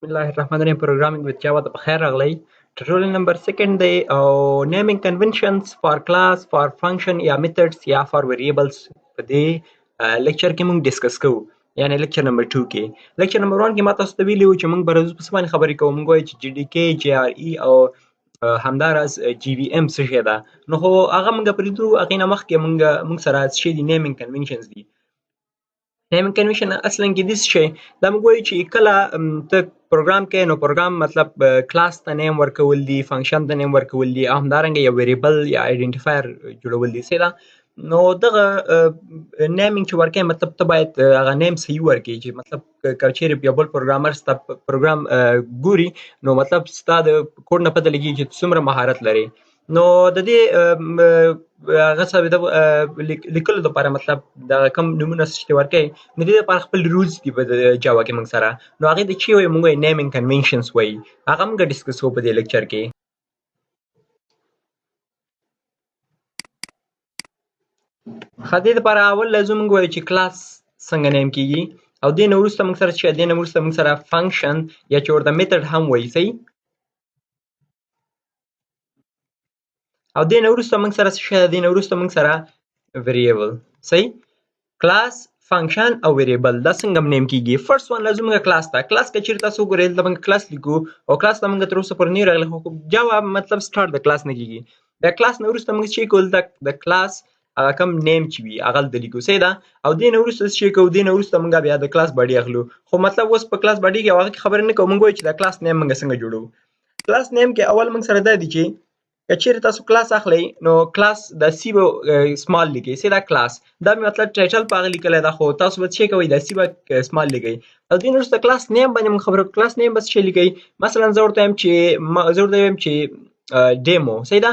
بسم الله الرحمن الرحیم پروګرامینګ وذ جاوا ته بخیر راغلی. ټوټورل نمبر 2 دی او نیمینګ کنونشنز فار کلاس فار فنکشن یا میتھډز یا فار ویریبلز په دې لیکچر کې موږ ډیسکس کوو، یعنی لیکچر نمبر 2 کې. لیکچر نمبر 1 کې ما تاسو ته ویلي وو چې موږ به په څه باندې خبرې کوو. موږ وایو چې جی ډي کې جی آر ای او همداراز جی وی ام څه شی ده، نو خو هغه موږ پرېږدو. هغې نه مخکې موږ سره څه شی دي، نیمینګ کنونشنز دي. نیمینګ کنونشن اصلا کې داسې شی دا موږ وایو چې کله ته پروګرام کوې نو پروګرام مطلب کلاس ته نیم ورکول دي، فنکشن ته نیم ورکول دي او همدارنګه یو ویریبل یا آیډنټیفایر جوړول دي. څه ده؟ نو دغه نیمینګ چې ورکوې مطلب ته باید هغه نیم صحیح ورکړې، چې مطلب که چیرې یو بل پروګرامر ستا پروګرام ګوري نو مطلب ستا د کوډ نه پته لګېږي چې څومره مهارت لرې. نو د دې هغه څه لیکلو لپاره مطلب د کوم نومونه چې ورکوي نو د دې لپاره خپل رولز دي په جاوا کې موږ سره. نو هغې ته چې وایي موږ وایي نیمینګ کنونشنز وایي. هغه موږ ډسکس کوو په دې لیکچر کې. ښه، دې دپاره اول لازم موږ وایو چې کلاس څنګه نیم کېږي، او دې نه وروسته موږ سره چې دې نه وروسته موږ سره فنکشن یا چې ورته میتھډ هم وایي. صحیح. او دې نه وروسته موږ سره څه شی ده؟ دې نه وروسته موږ سره ویریبل. صحیح. کلاس، فنکشن او ویریبل دا څنګه نیم کېږي؟ فرست وان لازم موږ کلاس ته که چیرې تاسو وګورئ دلته موږ کلاس لیکو او کلاس ته موږ تر اوسه پورې نه راغلی، خو جاوا مطلب سټارټ د کلاس نه کېږي. د کلاس نه وروسته موږ چې کوو د کلاس هغه کوم نیم چې وي هغه دلته لیکو. صحیح ده. او دې نه وروسته څه شی کوو؟ دې نه وروسته موږ بیا د کلاس باډي اخلو. خو مطلب اوس په کلاس باډي کې او هغه کې خبرې نه کوو، موږ وایو چې د کلاس نیم موږ څنګه جوړوو. کلاس نیم کې اول موږ سره دا دي چې که چیرې تاسو کلاس اخلئ نو کلاس د سی به سمال لیکئ. څه دا کلاس دا مې مطلب ټایټل په هغه لیکلی ده، خو تاسو به څه کوئ؟ دا سی به سمال لیکئ. او دې نه وروسته کلاس نیم باندې موږ خبرې کوو. کلاس نیم به څه شی لیکئ؟ مثلا زه ورته وایم چې ډیمو. صحیح ده.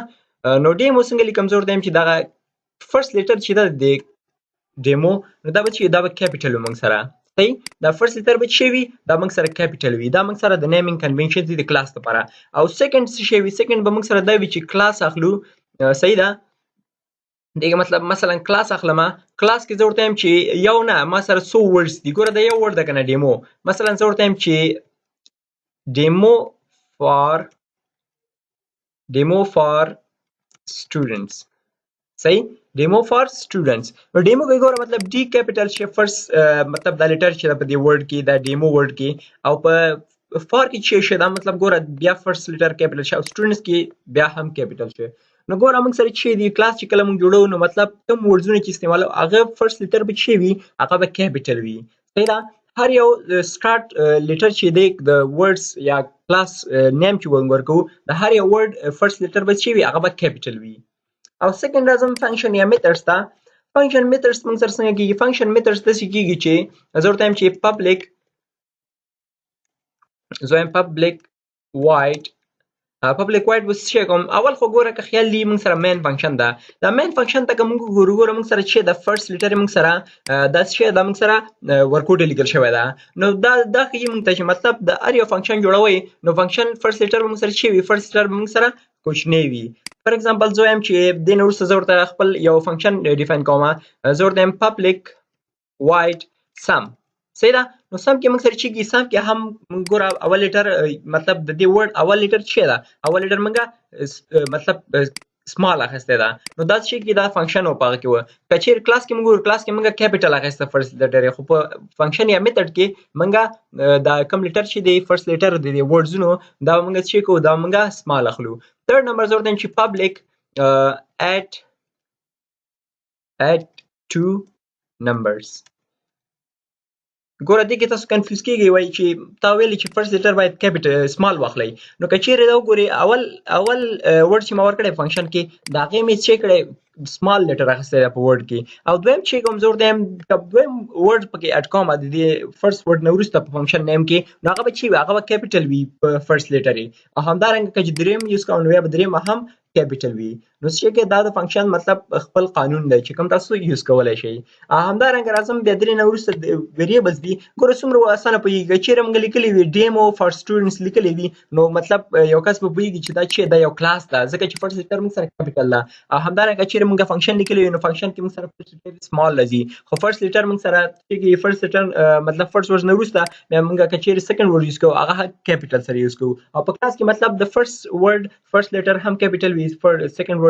نو ډیمو څنګه لیکم؟ زه ورته وایم چې دغه فرست لیټر چې ده د ډیمو نو دا به چې دا به کیپیټل وي موږ سره. صحیح. دا فرست لیټر به څه وي؟ دا موږ سره کیپیټل وي. دا موږ سره د نیمینګ کنونشن دي د کلاس لپاره. او سیکنډ څه شی وي؟ سیکنډ به موږ سره دا وي چې کلاس اخلو. صحیح ده. دغه مطلب مثلا کلاس اخلمه، کلاس کې زه ورته وایم چې یو نه ما سره څو ورډز دي. ګوره دا یو ورډ ده که نه ډیمو. مثلا زه ورته وایم چې ډیمو فار سټوډنټس. صحیح. ډیمو فار سټوډنټس. نو ډیمو کې ګوره مطلب ډي کیپیټل شي فرست مطلب دا لیټر چې ده په دې ورډ کې دا ډیمو ورډ کې، او په فار کې چې شي دا مطلب ګوره بیا فرست لیټر کیپیټل شي او سټوډنټس کې بیا هم کیپیټل شي. نو ګوره موږ سره چې دی کلاس چې کله موږ جوړو نو مطلب کوم ورډزونه چې استعمالو هغه فرست لیټر به چې وي هغه به کیپیټل وي. صحیح ده. هر یو سټارټ لیټر چې دی د ورډز یا کلاس نیم چې موږ ورکوو د هر یو ورډ فرست لیټر به چې وي هغه به کیپیټل وي. او سیکنډ راځم فنکشن یا میتھډز ته. فنکشن میتھډز موږ سره څنګه کېږي؟ فنکشن میتھډز داسې کېږي چې زه ورته وایم چې پبلیک وایډ به څه شی کوم؟ اول خو ګوره که خیال دی موږ سره مین فنکشن ده. دا مین فنکشن ته که موږ وګورو ګوره موږ سره چې د فرست لیټر موږ سره دا څه شی ده موږ سره ورکوټ لیکل شوی ده. نو دا ښیي موږ ته چې مطلب د هر یو فنکشن جوړوئ نو فنکشن فرست لیټر به موږ سره چې وي فرست لیټر به موږ سره کوچنی وي. فار ایگزامپل زه وایم چې دې نه وروسته زه ورته خپل یو فنکشن ډیفاین کوم. زه ورته وایم پبلیک وایډ سم. صحیح ده. نو سم کې موږ سره چې کېږي سم کې هم ګوره اول لیټر مطلب د دې ورډ اول لیټر څه ده؟ اول لیټر موږ مطلب سمال اخیستی ده. نو دا څه کې دا فنکشن و په هغه کې و. که چیرې کلاس کې موږ وګورو کلاس کې موږ کیپیټل اخیسته فرست لیټر یې، خو په فنکشن یا میتھډ کې موږ دا کوم لیټر چې دی فرست لیټر د دې ورډزونو دا موږ څه کوو؟ دا موږ سمال اخلو. تھرډ نمبر زه ورته وایم چې پبلیک add two numbers. ګوره دې کې تاسو کنفیوز کېږئ، وایي چې تا ویلي چې فرست لیټر باید کیپیټل سمال واخلئ. نو که چیرې دا وګورئ اول ورډ چې ما ورکړی فنکشن کې د هغې مې څه کړی سمال لیټر اخیستی دی په ورډ کې. او دویم چې کوم زه ورته وایم دویم ورډ پکې اډ کوم د دې فرست ورډ نه وروسته په فنکشن نیم کې نو هغه به چې وي هغه به کیپیټل وي په فرست لیټر یې، او همدارنګه که چې دریم یوز کوم نو بیا به دریم هم کیپیټل وي. نو څه کې دا د فنکشن مطلب خپل قانون دی چې کوم تاسو یوز کولای شئ. همدارنګه راځم بیا درې نه وروسته ویریبلز دي. ګوره څومره اسانه پوهېږي چیرې موږ لیکلي وي ډیمو فار سټوډنټس لیکلي وي نو مطلب یو کس به پوهېږي چې دا چې دا یو کلاس ده ځکه چې فرست لیټر موږ سره کیپیټل ده. همدارنګه چیرې موږ فنکشن لیکلی وي نو فنکشن کې موږ سره فرست لیټر سمال راځي خو فرست لیټر موږ سره چې فرست لیټر مطلب فرست ورډ نه وروسته بیا موږ که چیرې سیکنډ ورډ یوز کوو هغه کیپیټل سره یوز کوو او په کلاس کې مطلب د فرست ورډ فرست لیټر هم کیپیټل وي سیکنډ ورډ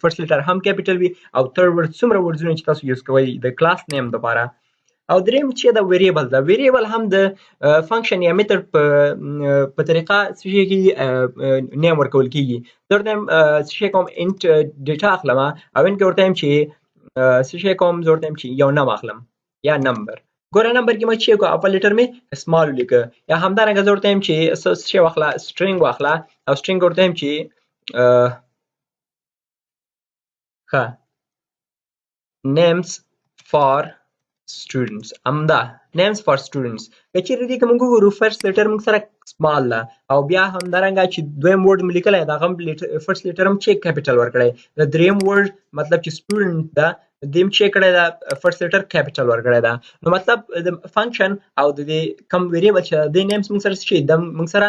فرست لیټر هم کیپیټل وي او تھرډ ورډ څومره ورډونه چې تاسو یوز کوئ د کلاس نیم لپاره. او دریم چې د ویریبل ده ویریبل هم د فنکشن یا میتھډ په طریقه څه کې نیم ورکول کیږي. درته څه کوم انټ ډیټا اخلم او انټ ورته چې څه کوم زورته چې یو نم اخلم یا نمبر. ګوره نمبر کې ما چې کو اپل لیټر می سمال لیکه یا همدارنګه زورته چې څه واخله سټرینګ واخله او سټرینګ ورته چې ښه names for students امدا names for students کچېرې دې کوم ګورو فرست لیټر موږ سره سمال ده او بیا همدارنګه چې دویم ورډ مې لیکلی دا هم فرست لیټر هم چې کیپیټل ورکړی د دریم ورډ مطلب چې سټوډنټ ده دیم چې کړی دا فرست لیټر کیپیټل ورکړی ده. نو مطلب د فنکشن او د کوم ویریبل چې د نیمز موږ سره چې د موږ سره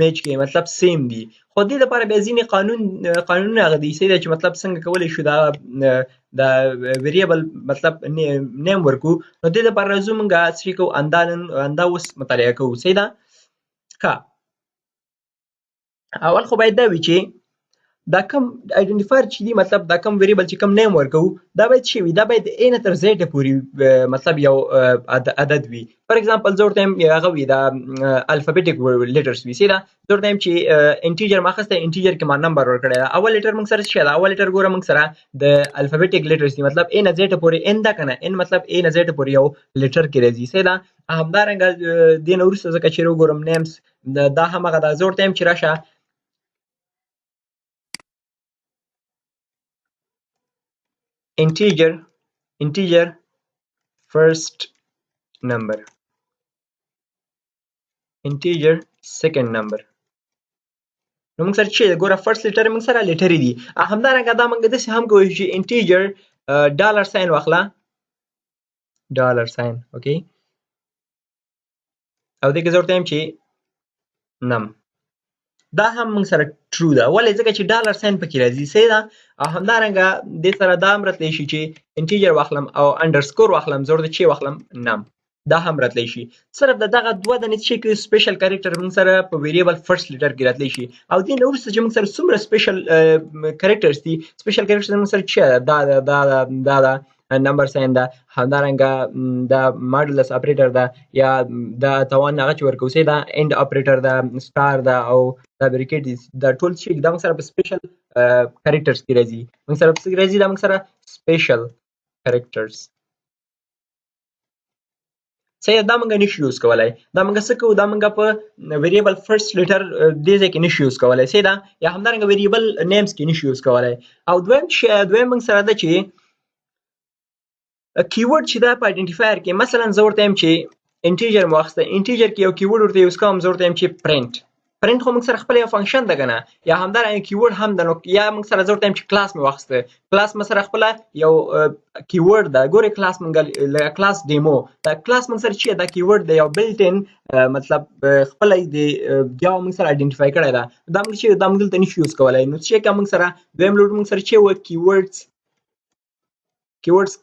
میچ کوي مطلب سیم دي خو دې لپاره بیا ځینې قانونونه هغه دي چې مطلب څنګه کولی شو دا د ویریبل مطلب نیم ورکو. نو دې لپاره راځو موږ څه کوو اندا اوس مطالعه کوو. صحیح ده؟ ښه اول خو باید دا وي چې دا کم آیډنټیفایر چې دی مطلب دا کم ویریبل چې کم نیم ورکو دا باید شي وي دا باید a نه تر z پورې مطلب یو عدد وي. فار ایگزامپل زه ورته هغه وي دا الفابیټیک لیټرز وي. سیده زه ورته چې انټیجر ما اخیستی انټیجر کې ما نمبر ورکړی دا اول لیټر موږ سره څه ده اول لیټر ګوره موږ سره د الفابیټیک لیټرز دي مطلب a نه z پورې n ده که نه n مطلب a نه z پورې یو لیټر کې راځي. سیده همدارنګه دې نه وروسته ځکه چې وګورم نیمز دا هم هغه ده زه ورته چې راشه integer first number integer second number. نو موږ سره چې ګوره فرست لیټر موږ سره لیټرې دي. همدارنګه دا موږ داسې هم کوو چې انټیجر ډالر ساین واخله ډالر ساین اوکې او دې کې زه ورته وایم چې نم دا هم موږ سره ټرو ده ولې ځکه چې ډالر ساین پکې راځي. صحیح ده؟ او همدارنګه دې سره دا هم راتلی شي چې انټیجر واخلم او انډرسکور واخلم زه ورته چې واخلم نم دا هم راتلی شي. صرف د دغه دوه دانې چې کې سپیشل کریکټر موږ سره په ویریبل فرست لیټر کې راتلی شي او دې نه وروسته چې موږ سره څومره سپیشل کریکټرز دي سپیشل کریکټرز موږ سره چې دا نمبر ساین ده همدارنګه دا ماډولس اپریټر ده یا دا توان هغه چې ورکوو دا اینډ اپریټر ده سټار ده او دا بریکټ دي دا ټول چې دا موږ سره په سپیشل کریکټرز کې راځي موږ سره په څه راځي دا موږ سره سپیشل کریکټرز. صحیح دا موږ نشو یوز کولای دا موږ څه کوو دا موږ په ویریبل فرست لیټر دې ځای کې نشو یوز کولای. صحیح ده یا همدارنګه ویریبل نیمز کې نشو یوز کولای. او دویم موږ سره ده چې کیورډ چې دا په آیډنټیفایر کې مثلا زه ورته وایم چې انټیجر مو واخیسته انټیجر کې یو کیورډ ورته یوز کوم زه ورته وایم چې پرنټ خو موږ سره خپل یو فنکشن ده که نه یا همدارنګه کیورډ هم ده نو یا موږ سره زه ورته وایم چې کلاس مې واخیسته کلاس مې سره خپله یو کیورډ ده ګورې کلاس موږ لکه کلاس ډیمو دا کلاس موږ سره چې دا کیورډ دی یو بلټ ان مطلب خپله یې بیا موږ سره آیډنټیفای کړی ده دا موږ چې دا موږ دلته نشو یوز کولی. نو چې که موږ سره دویم لوډ موږ سره چې وه keywords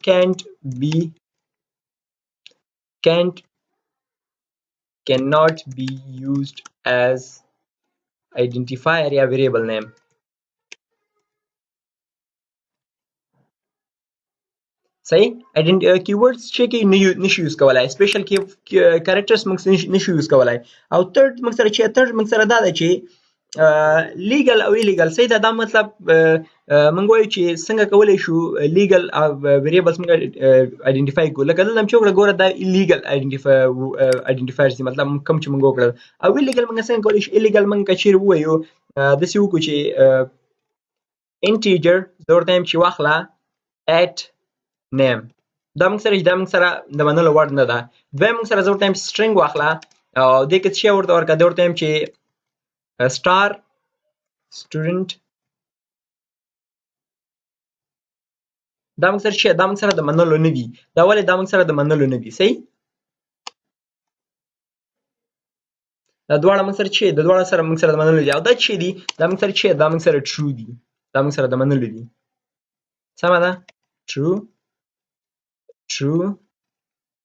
cannot be used as identifier या variable name. صحیح keywords چې کې نشو یوز کولای سپیشل کریکټرز موږ نشو یوز کولای. او تھرد موږ سره دا ده چې لیګل او ایلیګل. صحیح ده دا مطلب موږ وایو چې څنګه کولی شو لیګل او ویریبلز موږ آیډنټیفای کړو لکه دلته چې وکړه ګوره دا ایلیګل آیډنټیفایرز دي مطلب کوم چې موږ وکړل او ایلیګل موږ څنګه کولی شو ایلیګل موږ که چیرې ووایو داسې وکړو چې انټیجر زه ورته وایم چې واخله ایټ نیم دا موږ سره د منلو وړ نه ده. دویم موږ سره زه ورته وایم سټرینګ واخله او دې کې څه ورته ورکړه دې ورته وایم چې star student دا موږ سره چې دا موږ سره د منلو نه دي. دا ولې دا موږ سره د منلو نه دي؟ صحیح. دا دواړه موږ سره چې د دواړه سره موږ سره د منلو دي، او دا چې دي دا موږ سره چې دا موږ سره true دي، دا موږ سره د منلو دي. سمه ده؟ true true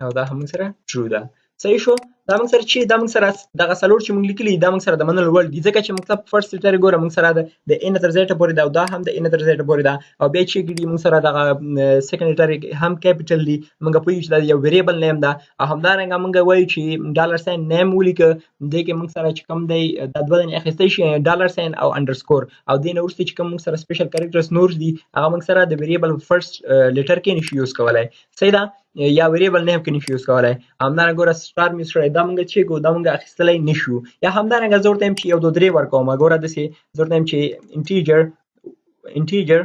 او دا هم موږ سره true ده. صحیح شو. دا موږ سره چې دا موږ سره دغه څلور چې موږ لیکلي دا موږ سره د منلو وړ دي، ځکه چې موږ فرست لیټر ګوره موږ سره د ان تر زیډ پورې ده، او دا هم د ان تر زیډ پورې ده، او بیا چې ګډي موږ سره دغه سیکنډ لیټر هم کیپټل دي. موږ پوهیږو چې دا یو ویریبل نیم ده، او همدارنګه موږ وایو چې ډالر ساين نیم ولیکه، دې کې موږ سره چې کوم دی دا دوه دانې اخیستی شي، ډالر ساين او انډرسکور، او دې نه وروسته چې کوم موږ سره سپیشل کریکټرز نور دي هغه موږ سره د ویریبل فرست لیټر کې نشو یوز کولای. صحیح ده؟ یا ویریبل نیم کې نشو یوز کولای. همدارنګه ګوره سټار مې سره دا موږ چې کو دا موږ اخیستلی نشو. یا همدارنګه زه ورته یم چې 1 2 3 ورکوم، ګوره داسې زه ورته یم چې انټیجر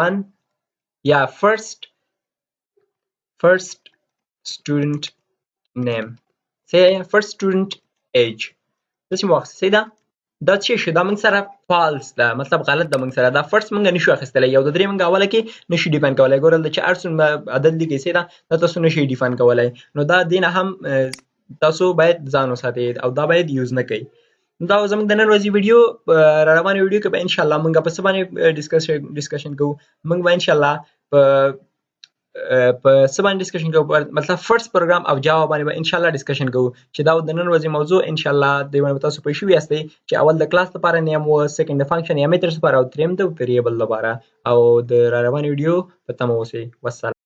1 یا فرست student name، صحیح، فرست student age، داسې مو واخیسته. صحیح ده؟ دا څه شي؟ دا موږ سره فالس ده، مطلب غلط ده. موږ سره دا فرست موږ نشو اخیستلی، 1 2 3 موږ اوله کې نشو ډیفاین کولای. ګوره دلته چې هر څومره عدد لیکي صحیح ده، دا تاسو نشئ ډیفاین کولای. نو دا دې نه هم تاسو باید ځان وساتئ او دا باید یوز نه کوئ. دا زموږ د نن ورځې ویډیو را روانې ویډیو کې به انشاءالله موږ په څه باندې ډسکشن کوو. موږ به انشاءالله په څه باندې ډسکشن کوو، مطلب فرست پروګرام او جاوا باندې به انشاءالله ډسکشن کوو، چې دا د نن ورځې موضوع انشاءالله دې باندې تاسو پوه شوي یاستئ چې اول د کلاس لپاره نیم و، سیکنډ د فنکشن یا میترز لپاره، او دریم د ویریبل لپاره. او د را روانې ویډیو په تمه اوسئ. والسلام.